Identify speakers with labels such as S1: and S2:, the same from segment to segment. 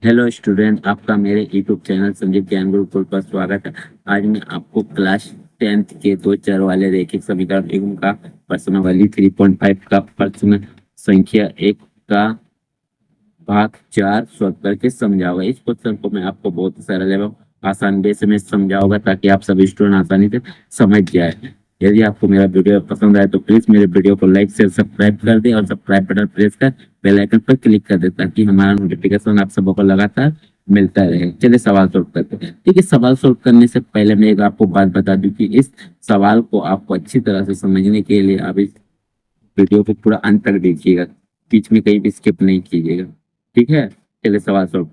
S1: Hello student, आपका मेरे YouTube channel Sanjeev ज्ञान गुरुकुल पर स्वागत है। आज मैं आपको क्लास 10th के दो चर वाले रैखिक समीकरण एवं का प्रश्नावली 3.5 का प्रश्न संख्या 1 का भाग 4 सॉल्व करके समझाऊंगा। इस क्वेश्चन को मैं आपको बहुत सरल एवं आसान वे से में समझाऊंगा ताकि आप सभी स्टूडेंट आसानी से समझ जाए। यदि आपको मेरा वीडियो पसंद आए तो प्लीज मेरे वीडियो को लाइक शेयर सब्सक्राइब कर दे और सब्सक्राइब बटन प्रेस कर बेल आइकन पर क्लिक कर दे ताकि हमारा नोटिफिकेशन आप सबको लगातार मिलता रहे। चलिए सवाल सोल्व करते हैं। ठीक है, सवाल सोल्व करने से पहले मैं एक आपको बात बता दूं कि इस सवाल को आपको अच्छी तरह से समझने के लिए आप इस वीडियो को पूरा अंत तक देखिएगा, बीच में कहीं भी स्किप नहीं कीजिएगा। ठीक है, चलिए सवाल सोल्व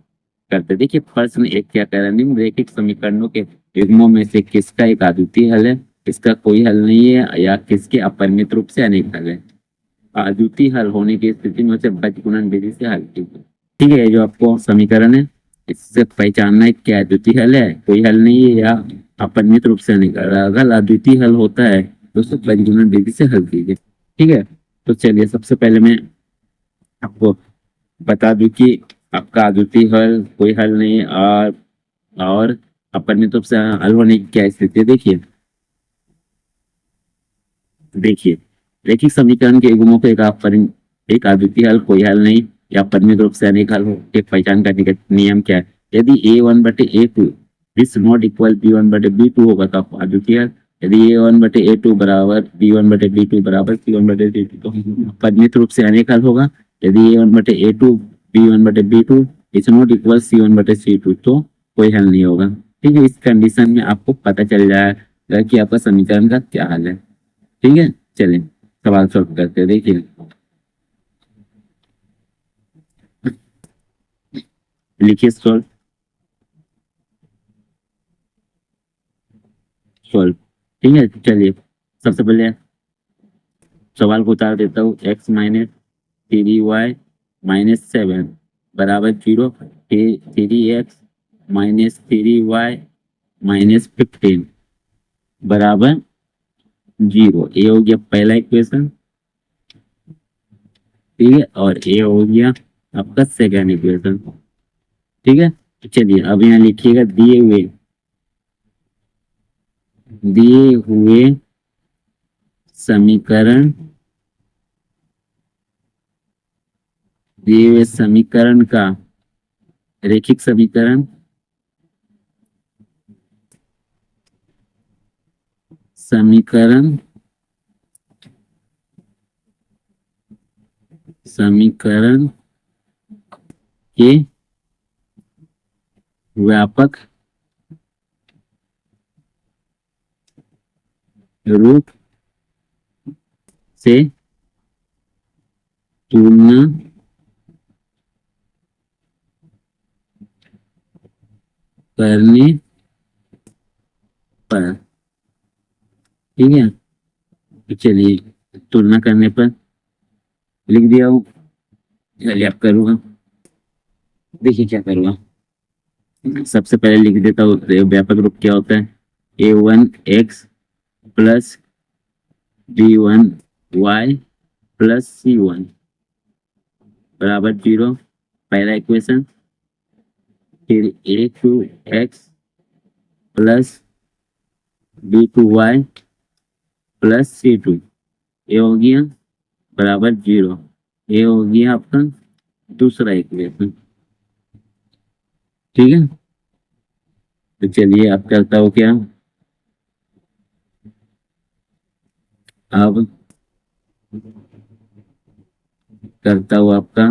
S1: करते हैं। देखिए प्रश्न एक क्या कह रहा है, निम्नलिखित समीकरणों के युग्मों में से किसका एक अद्वितीय हल है, इसका कोई हल नहीं है या किसके अपरिमित रूप से अनेक हल है। अद्वितीय हल होने की स्थिति में उसे बीजगुणन विधि से हल कीजिए। ठीक है, ये जो आपको समीकरण है इससे पहचानना है क्या अद्वितीय हल है, कोई हल नहीं है या अपरिमित रूप से अनेक हल। अगर अद्वितीय हल होता है तो उसे बीजगुणन विधि से हल कीजिए। ठीक है, तो चलिए सबसे पहले मैं आपको बता दूं कि आपका अद्वितीय हल कोई हल नहीं है और अपरिमित रूप से हल होने की क्या स्थिति है। देखिए देखिए रैखिक समीकरण के गुणों को एक अद्वितीय हल कोई हल नहीं या परिमित रूप से अनेक हल की पहचान करने का नियम क्या है। यदि A1/A2 is not equal B1/B2 होगा तो आपको अद्वितीय हल। यदि A1/A2 बराबर B1/B2 बराबर C1/C2 तो परिमित रूप से अनेक हल होगा। यदि A1/A2 B1/B2 is not equal C1/C2 तो कोई हल नहीं होगा। ठीक है, इस कंडीशन में आपको पता चल जाएगा कि आपका समीकरण का क्या हल है। ठीक है, चलिए सवाल सॉल्व करते हैं। देखिए लिखिए सॉल्व सॉल्व। ठीक है, चलिए सबसे पहले सवाल को उतार देता हूँ। x-3y-7 बराबर 0, 3x-3y-15 बराबर 0। ये हो गया पहला इक्वेशन। ठीक है, और ये हो गया आपका सेकेंड इक्वेशन। ठीक है, तो चलिए अब यहाँ लिखिएगा दिए हुए समीकरण दिए हुए समीकरण का रैखिक समीकरण समीकरण समीकरण के व्यापक रूप से तुलना करने पर। ठीक है, तो चलिए तुलना करने पर लिख दिया हूँ। चलिए अब करूँगा। देखिए क्या करूँगा, सबसे पहले लिख देता हूँ व्यापक रूप क्या होता है। A1x plus B1y plus C1 बराबर 0, पहला इक्वेशन। फिर A2x plus B2y plus C2 ये हो गया बराबर 0। ये हो गया आपका दूसरा इक्वेशन। ठीक है, तो चलिए अब करता हूँ क्या, अब करता हूँ आपका।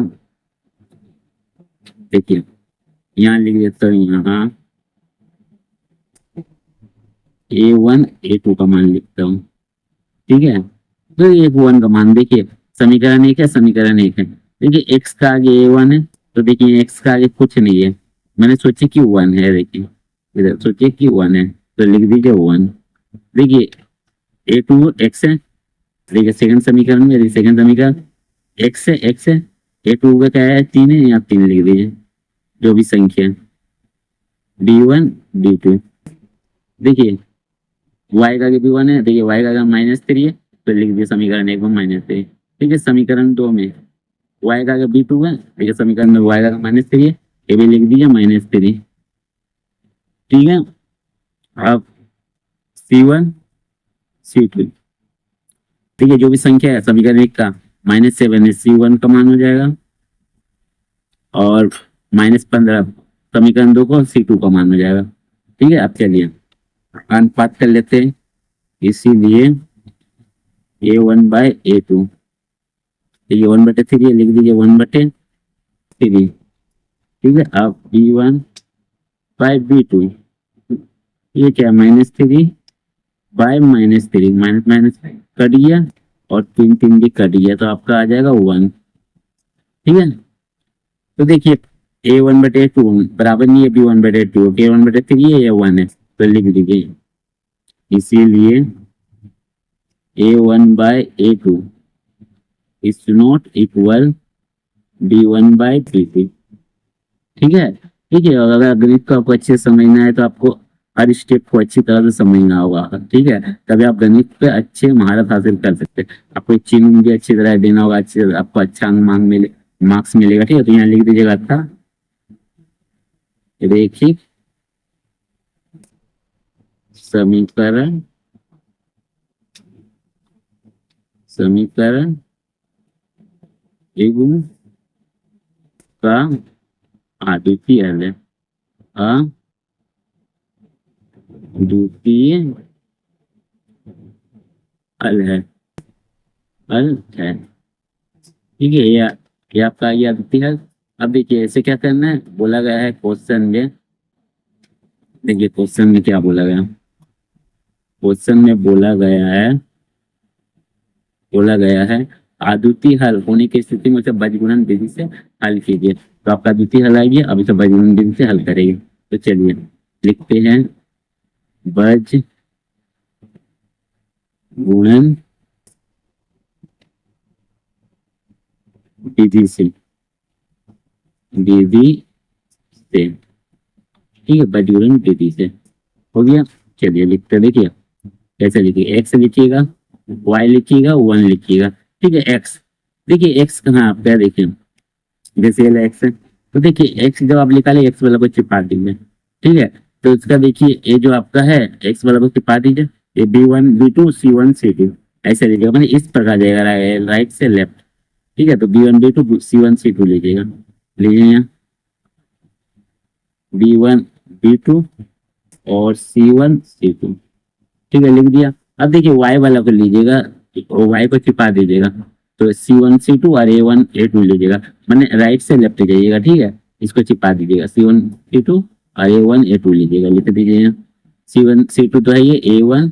S1: देखिए यहाँ लिख देता हूँ, यहाँ A1 A2 का मान लिखता हूँ। ठीक है, तो A1 का मान देखिए, समीकरण एक है, समीकरण एक है। देखिए x का आगे A1 है तो देखिए x का आगे कुछ नहीं है, मैंने सोचे कि 1 है। देखिए इधर सोचिए कि 1 है तो लिख दीजिए 1। देखिए A2 x है। देखिए सेकंड समीकरण में, सेकंड समीकरण x है A2 का क्या है, 3 है, यहाँ 3 लिख दीजिए जो भी संख्या है D1 D2। देखिए y का भी 1 है, देखिए y का -3 है तो लिख दिया समीकरण एक में -3। ठीक है, समीकरण 2 में y का B2 है, देखिए समीकरण में y का -3 है, ये भी लिख दीजिए -3। ठीक है, अब C1 C2, ठीक है, जो भी संख्या है समीकरण 1 का -7 है, C1 का मान हो जाएगा, और -15 समीकरण 2 को C2 का मान हो जाएगा। ठीक है, अब चलिए अनुपात कर लेते हैं, इसीलिए A1/A2, ये 1/3 लिख दीजिए 1/3। ठीक है, अब B1/B2, ये क्या -3/-3, माइनस माइनस कट गया और 3 3 भी कट गया, तो आपका आ जाएगा 1। ठीक है, तो देखिए A1/A2 बराबर नहीं है B1/A2, A1/3 है या 1 है, तो लिख दीजिए इसीलिए A1/A2 is not equal B1/B2। ठीक है, ठीक है, और अगर गणित को आपको अच्छे से समझना है तो आपको हर स्टेप को अच्छी तरह से समझना होगा। ठीक है, तभी आप गणित पे अच्छे महारत हासिल कर सकते हैं। आपको चिन्ह भी अच्छी तरह देना होगा, अच्छे आपको अच्छा मार्क्स मिलेगा। ठीक है, तो यहाँ लिख दीजिएगा था रैखिक समीकरण समीकरण एवं का अद्वितीय हल है, अद्वितीय हल है, हल है। ठीक है, ये आपका ये अद्वितीय हल। अब देखिए ऐसे क्या करना है, बोला गया है क्वेश्चन में, देखिए क्वेश्चन में क्या बोला गया, क्वेश्चन में बोला गया है अद्वितीय हल होने की स्थिति में उसे बीजगुणन विधि से हल कीजिए। तो आपका अद्वितीय हल आएगी, अब इसे बीजगुणन विधि से हल करेंगे। तो चलिए लिखते हैं बीजगुणन विधि से, ठीक है, बीजगुणन विधि से हो गया। चलिए लिखते, देखिए कैसे लिखिए, एक्स लिखिएगा, वाई लिखिएगा, 1 लिखिएगा। ठीक है, एक्स, देखिए एक्स कहाँ आपका, देखिए जैसे ये एक्स है, तो देखिए एक्स जब आप निकाले एक्स वाला को चिपा दीजिए। ठीक है, तो इसका देखिए ये जो आपका है एक्स वाला को चिपा दीजिए, ये B1 B2 C1 C2 ऐसे लीजिएगा, मैंने इस प्रकार जाएगा राइट से लेफ्ट। ठीक है, तो B1 B2 C1 C2 लीजिएगा, लीजिए यहाँ B1 B2 और C1 C2। ठीक है, लिख दिया। अब देखिए वाई वाला को लीजिएगा, वाई को छिपा दीजिएगा, तो C1 C2 और A1 A2 लीजिएगा, मैंने राइट से लेफ्ट जाइएगा। ठीक है, इसको छिपा दीजिएगा, C1 C2 और A1 A2 लीजिएगा, लिख दीजिए C1 C2 तो है ये A1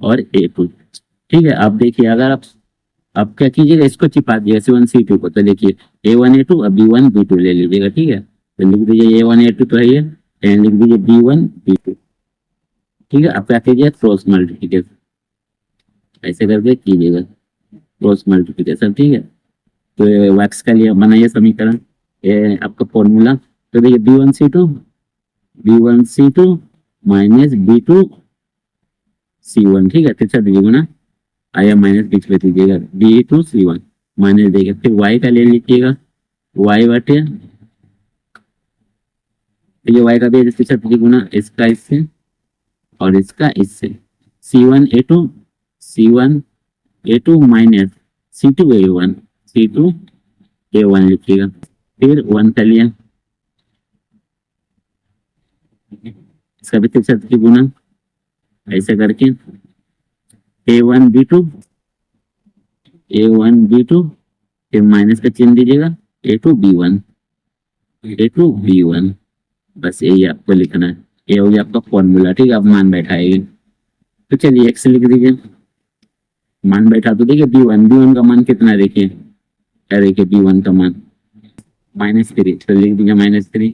S1: और A2। ठीक है, अब देखिए अगर आप क्या कीजिएगा, इसको छिपा दीजिएगा C1 C2 को, तो देखिए A1 A2 और B1 B2 ले लीजिएगा। ठीक है, तो लिख दीजिए A1 A2 तो है ये, लिख दीजिए B1 B2। ठीक है, अब क्या कीजिए क्रॉस मल्टीप्लिकेशन ऐसे करके कीजिएगा, क्रॉस मल्टीप्लिकेशन। ठीक है, तो वैक्स का लिए बनाइए समीकरण, ये आपका फॉर्मूला। तो देखिए B1 C2 minus B2 C1। ठीक है, तीसरा दीजिएगा ना, आया माइनस बीच में दीजिएगा B2 C1 माइनस देगा, फिर y का ले लीजिएगा, y बटे ये y का भी तीसरा गुना इसका इससे और इसका इससे, C1 A2 minus C2 A1 लिखिएगा, फिर 1 का लिया, इसका भी तीसरा गुना ऐसे करके A1 B2 फिर माइनस का चिन्ह दीजिएगा A2 B1 बस यही आपको लिखना है, ये हो गया आपका फॉर्मूला। ठीक है, आप मान बैठाएंगे, तो चलिए एक्स लिख दीजिए, मान बैठा, तो देखिए B1 का मान कितना, देखिए क्या, देखिए B1 का मान -3, तो लिख दीजिए -3,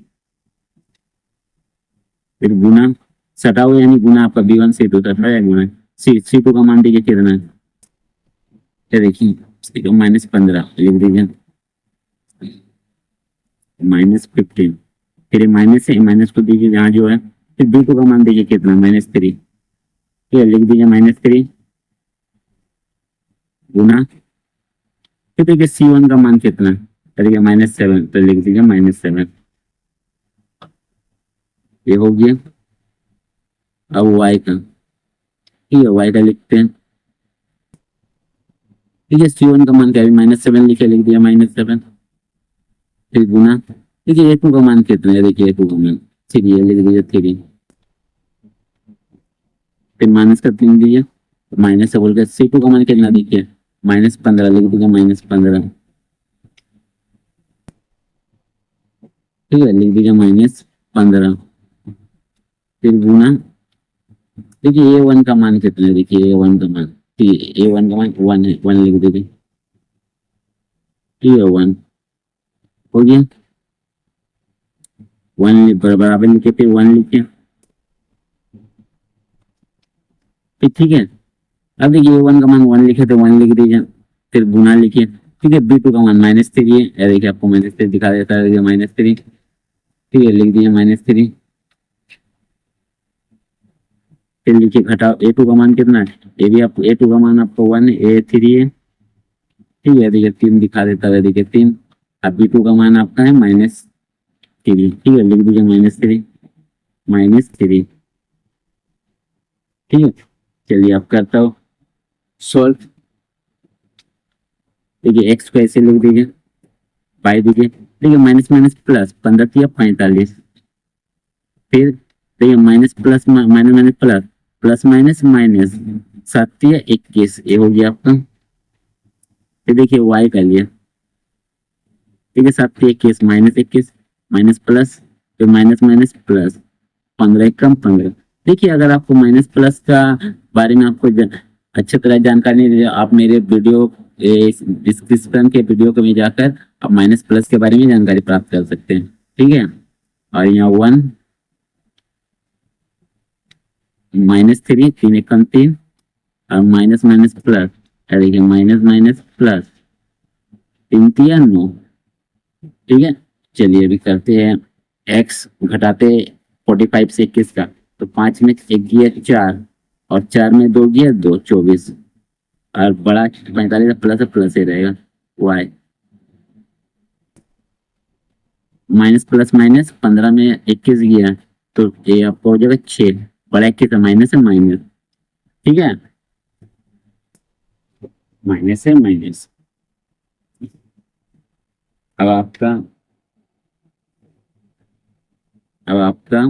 S1: फिर गुना सटाओ, यानी गुना आपका B1 C2 सटा है, गुना C2 का मान दीजिए कितना है, तो देखिए -15 लिख दीजिए, -15, फिर माइनस से माइनस को दीजिए यहाँ जो है, फिर B2 का मान दीजिए कितना -3, ठीक है, लिख दीजिए -3 गुना, फिर देखिए C1 का मान कितना, करिए -7, तो लिख दीजिए -7, ये हो गया। अब वाई का, ठीक है, वाई का लिखते हैं। ठीक है, C1 का मान क्या है, -7 लिख दिया -7। फिर गुना, देखिए A2 का मान कितना है, देखिए A2 का मान 3 है, लिख दीजिए 3। फिर माइनस का 3 दिया, माइनस से बोलकर C2 का मान कितना, देखिए -15, लिख दीजिए -15। ठीक है, लिख दीजिए -15। फिर गुना, देखिए A1 का मान कितना है, देखिए A1 का मान, ठीक है A1 का मान 1 है, 1 लिख दीजिए। ठीक है, 1 हो गया। 1 बराबर लिखे, फिर 1 लिखे। फिर ठीक है, अब देखिए A1 का मान 1 लिखे तो 1 लिख दीजिए। फिर गुना लिखिए। ठीक है, B2 का मान -3 है, ये देखिए आपको -3 दिखा देता है, -3। ठीक है, लिख दीजिए -3। फिर लिखिए घटाओ, A2 का मान कितना है, ये भी आपको A2 का मान आपको 1 है, A3 है। ठीक है, देखिए 3 दिखा देता है, देखिए 3। अब B2 का मान आपका है -3। ठीक है, लिख दीजिए -3, -3। ठीक है, चलिए अब करता हूँ सॉल्व। देखिए एक्स को ऐसे लिख दीजिए, बाई दीजिए। देखिए माइनस माइनस प्लस, 15 या 45। फिर देखिए minus plus minus minus plus, plus minus minus, 7 या 21, ये हो गया आपका। फिर देखिए वाई का लिया, ठीक है 7 या 21, -21, माइनस प्लस, फिर माइनस माइनस प्लस, 15 कम 15। देखिए अगर आपको माइनस प्लस का बारे में आपको अच्छी तरह जानकारी नहीं, आप मेरे वीडियो डिस्क्रिप्शन के वीडियो को में जाकर आप माइनस प्लस के बारे में जानकारी प्राप्त कर सकते हैं। ठीक है, और यहाँ 1 -3, 3 एकम 3, और माइनस माइनस प्लस, देखिए माइनस माइनस प्लस, 3 या 9। ठीक है, चलिए अभी करते हैं एक्स घटाते 45 से 21 का। तो 5 में 1 गया 4, और 4 में 2 गया 2, 24, और बड़ा 45 प्लस प्लस ही रहेगा। वाई माइनस प्लस माइनस, 15 में 21 गया तो ये आपको हो जाएगा 6, बड़ा 21 है, माइनस है माइनस। ठीक है, माइनस है माइनस। अब आपका अब आपका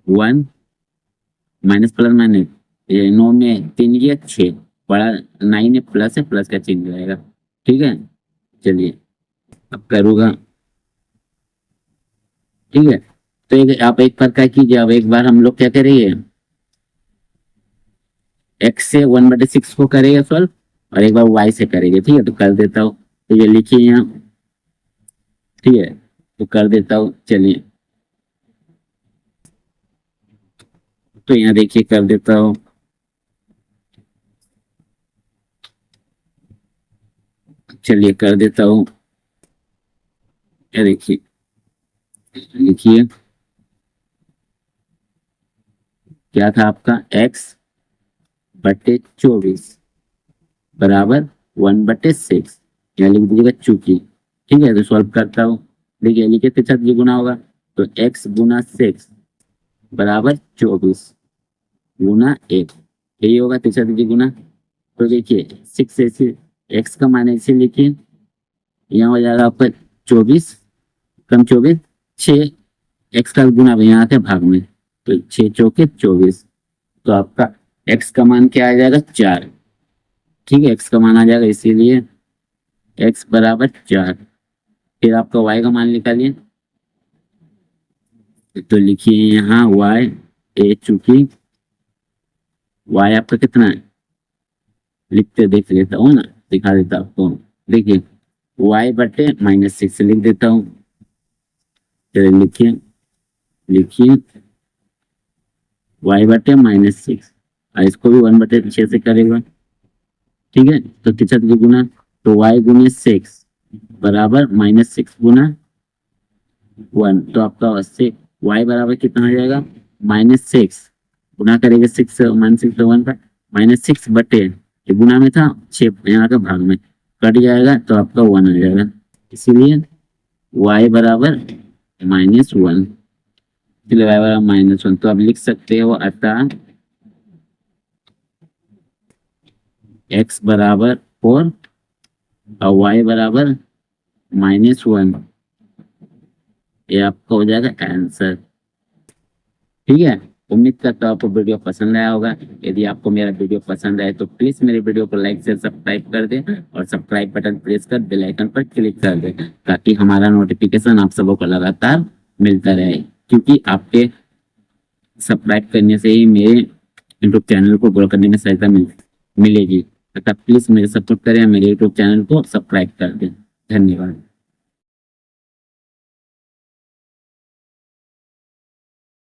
S1: 1 माइनस प्लस माइनस, ये 9 में 3 गया 6, बड़ा 9 है, प्लस है, प्लस का चिन्ह रहेगा। ठीक है, चलिए अब करूँगा। ठीक है, तो आप एक बार क्या कीजिए, अब एक बार हम लोग क्या करेंगे, एक्स से 1/6 को करेंगे सॉल्व, और एक बार वाई से करेंगे। ठीक है, तो कर देता हूँ, तो ये लिखिए यहाँ। ठीक है, तो कर देता हूँ, चलिए तो यहाँ देखिए कर देता हूँ। चलिए कर देता हूँ, ये देखिए लिखिए क्या था आपका, x/24 बराबर 1/6, यहाँ लिख दीजिएगा चूंकि। ठीक है, तो सॉल्व करता हूँ। देखिए लिखे के साथ ये गुना होगा, तो x गुना 6 बराबर 24 गुना 1, यही होगा तीसरा दीजिए गुना। तो देखिए 6 ऐसे, x का मान ऐसे लिखिए, यहाँ हो जाएगा आपका 24 कम 24, 6, x का गुना यहाँ आते भाग में, तो 6 चौके 24, तो आपका x का मान क्या आ जाएगा, 4। ठीक है, x का मान आ जाएगा, इसीलिए x बराबर 4। फिर आपका y का मान निकालिए, तो लिखिए यहाँ y, चूंकि y आपका कितना है, लिखते देख लेता हूँ ना, दिखा देता आपको। देखिए y/-6 लिख देता हूँ। चलिए लिखिए लिखिए y/-6, और इसको भी 1/6 से करेगा। ठीक है, तो कितना गुना, तो y गुने 6 बराबर -6 गुना 1, तो आपका y बराबर कितना आ जाएगा, -6 गुना करेंगे 6 -6 तो 1 का, -6 ये गुना में था, 6 यहाँ का भाग में कट जाएगा, तो आपका 1 आ जाएगा। इसीलिए y बराबर -1। चलिए y बराबर -1, तो अब लिख सकते हो अतः x बराबर 4 और y बराबर -1, ये आपका हो जाएगा आंसर। ठीक है, उम्मीद करता हूँ आपको वीडियो पसंद आया होगा। यदि आपको मेरा वीडियो पसंद आए तो प्लीज मेरे वीडियो को लाइक से सब्सक्राइब कर दें और सब्सक्राइब बटन प्रेस कर बेल आइकन पर क्लिक कर दें ताकि हमारा नोटिफिकेशन आप सबों को लगातार मिलता रहे, क्योंकि आपके सब्सक्राइब करने से ही मेरे यूट्यूब चैनल को ग्रो करने में सहायता मिलेगी। अतः प्लीज मेरे सपोर्ट करें, मेरे यूट्यूब चैनल को सब्सक्राइब कर दें। धन्यवाद।